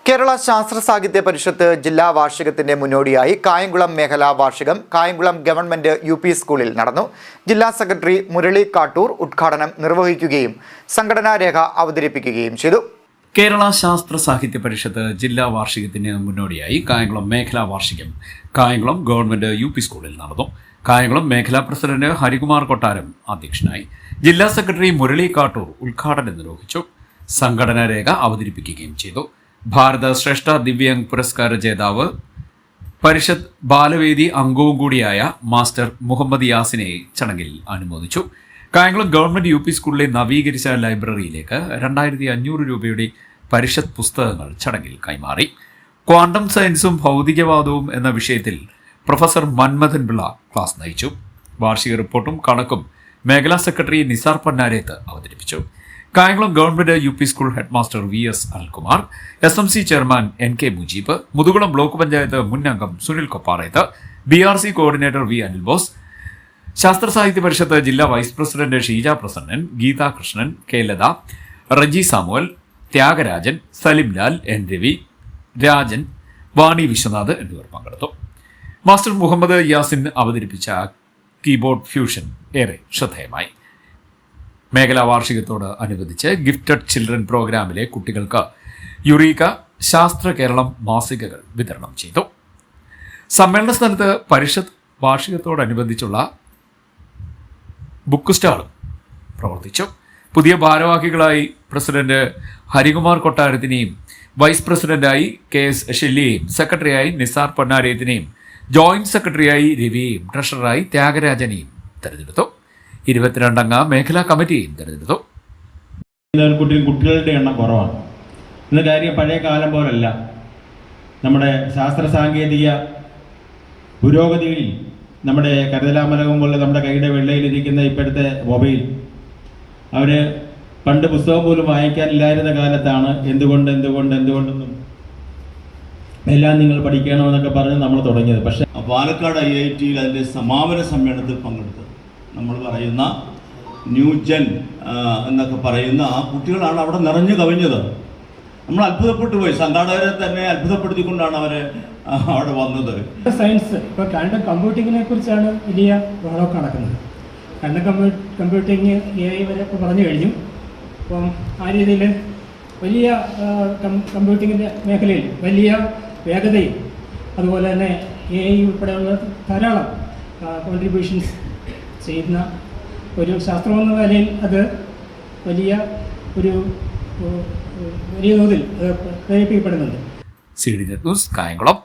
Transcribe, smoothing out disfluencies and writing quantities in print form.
കേരള ശാസ്ത്ര സാഹിത്യ പരിഷത്ത് ജില്ലാ വാർഷികത്തിന്റെ മുന്നോടിയായി കായംകുളം മേഖലാ വാർഷികം കായംകുളം ഗവൺമെന്റ് UP സ്കൂളിൽ നടന്നു. ജില്ലാ സെക്രട്ടറി മുരളി കാട്ടൂർ ഉദ്ഘാടനം നിർവഹിക്കുകയും സംഘടനാ രേഖ അവതരിപ്പിക്കുകയും ചെയ്തു. കേരള ശാസ്ത്ര സാഹിത്യ പരിഷത്ത് ജില്ലാ വാർഷികത്തിന് മുന്നോടിയായി കായംകുളം മേഖലാ വാർഷികം കായംകുളം ഗവൺമെന്റ് UP സ്കൂളിൽ നടന്നു. കായംകുളം മേഖലാ പ്രസിഡന്റ് ഹരികുമാർ കൊട്ടാരം അധ്യക്ഷനായി. ജില്ലാ സെക്രട്ടറി മുരളി കാട്ടൂർ ഉദ്ഘാടനം നിർവഹിച്ചു. സംഘടനാ രേഖ അവതരിപ്പിക്കുകയും ചെയ്തു. ഭാരത ശ്രേഷ്ഠ ദിവ്യാംഗ് പുരസ്കാര ജേതാവ് പരിഷത്ത് ബാലവേദി അംഗവും കൂടിയായ മാസ്റ്റർ മുഹമ്മദ് യാസിനെ ചടങ്ങിൽ അനുമോദിച്ചു. കായംകുളം ഗവൺമെന്റ് UP സ്കൂളിലെ നവീകരിച്ച ലൈബ്രറിയിലേക്ക് 2500 രൂപയുടെ പരിഷത്ത് പുസ്തകങ്ങൾ ചടങ്ങിൽ കൈമാറി. ക്വാണ്ടം സയൻസും ഭൗതികവാദവും എന്ന വിഷയത്തിൽ പ്രൊഫസർ മന്മഥൻ പിള്ള ക്ലാസ് നയിച്ചു. വാർഷിക റിപ്പോർട്ടും കണക്കും മേഖലാ സെക്രട്ടറി നിസാർ പന്നാരേത്ത് അവതരിപ്പിച്ചു. Kayamkulam government UP school headmaster VS Alkumar, SMC chairman NK Mujeeb, Muthukulam block panchayat മുൻ അംഗം Sunil Kopparethu, BRC coordinator V Anil Bose, Sasthra Sahithya Parishath ജില്ലാ vice president Sheeja Prasannan, Geetha Krishnan, K Latha, Reji Samuel, Thyagarajan, Salim Lal, N Ravi, Rajan, Vani Viswanath എന്നിവർ പങ്കെടുത്തു. മാസ്റ്റർ മുഹമ്മദ് യാസിൻ അവതരിപ്പിച്ച കീബോർഡ് ഫ്യൂഷൻ ഏറെ ശ്രദ്ധേയമായി. മേഖലാ വാർഷികത്തോട് അനുബന്ധിച്ച് ഗിഫ്റ്റഡ് ചിൽഡ്രൻ പ്രോഗ്രാമിലെ കുട്ടികൾക്ക് യുറീക ശാസ്ത്ര കേരളം മാസികകൾ വിതരണം ചെയ്തു. സമ്മേളന സ്ഥലത്ത് പരിഷത്ത് വാർഷികത്തോടനുബന്ധിച്ചുള്ള ബുക്ക് സ്റ്റാളും പ്രവർത്തിച്ചു. പുതിയ ഭാരവാഹികളായി പ്രസിഡന്റ് ഹരികുമാർ കൊട്ടാരത്തിനെയും വൈസ് പ്രസിഡന്റായി KS ഷെല്ലിയെയും സെക്രട്ടറിയായി നിസാർ പൊന്നാരേത്തിനെയും ജോയിന്റ് സെക്രട്ടറിയായി രവിയെയും ട്രഷററായി ത്യാഗരാജനെയും തെരഞ്ഞെടുത്തു. 22 അംഗ മേഖലാ കമ്മിറ്റിയും തെരഞ്ഞെടുത്തു. കുട്ടികളുടെ എണ്ണം കുറവാണ്. ഇന്ന് കാര്യം പഴയ കാലം പോലല്ല. നമ്മുടെ ശാസ്ത്ര സാങ്കേതിക പുരോഗതിയിൽ നമ്മുടെ കരുതലാമലകം പോലെ നമ്മുടെ കൈയുടെ വെള്ളയിലിരിക്കുന്ന ഇപ്പോഴത്തെ മൊബൈൽ, അവർ പണ്ട് പുസ്തകം പോലും വായിക്കാനില്ലായിരുന്ന കാലത്താണ് എന്തുകൊണ്ടെന്നും എല്ലാം നിങ്ങൾ പഠിക്കണമെന്നൊക്കെ പറഞ്ഞ് നമ്മൾ തുടങ്ങിയത്. പക്ഷേ പാലക്കാട് IIT-യിൽ അതിൻ്റെ സമാപന സമ്മേളനത്തിൽ പങ്കെടുത്തത് നമ്മൾ പറയുന്ന ന്യൂജൻ എന്നൊക്കെ പറയുന്ന ആ കുട്ടികളാണ് അവിടെ നിറഞ്ഞു കവിഞ്ഞത്. നമ്മൾ അത്ഭുതപ്പെട്ടു പോയി. സംഘാടകരെ തന്നെ അത്ഭുതപ്പെടുത്തിക്കൊണ്ടാണ് അവർ അവിടെ വന്നത്. സയൻസ് ഇപ്പോൾ ക്വാണ്ടം കമ്പ്യൂട്ടിങ്ങിനെ കുറിച്ചാണ് വലിയ ബഹളമൊക്കെ നടക്കുന്നത്. ക്വാണ്ടം കമ്പ്യൂട്ടിങ് AI വരെ ഇപ്പോൾ പറഞ്ഞു കഴിഞ്ഞു. അപ്പം ആ രീതിയിൽ വലിയ കമ്പ്യൂട്ടിങ്ങിൻ്റെ മേഖലയിൽ വലിയ വേഗതയും അതുപോലെ തന്നെ AI ഉൾപ്പെടെയുള്ള ധാരാളം കോൺട്രിബ്യൂഷൻസ് ചെയ്യുന്ന ഒരു ശാസ്ത്രമെന്ന നിലയിൽ അത് വലിയ തോതിൽ പ്രേരിപ്പിക്കപ്പെടുന്നുണ്ട്. CDNet news Kayamkulam.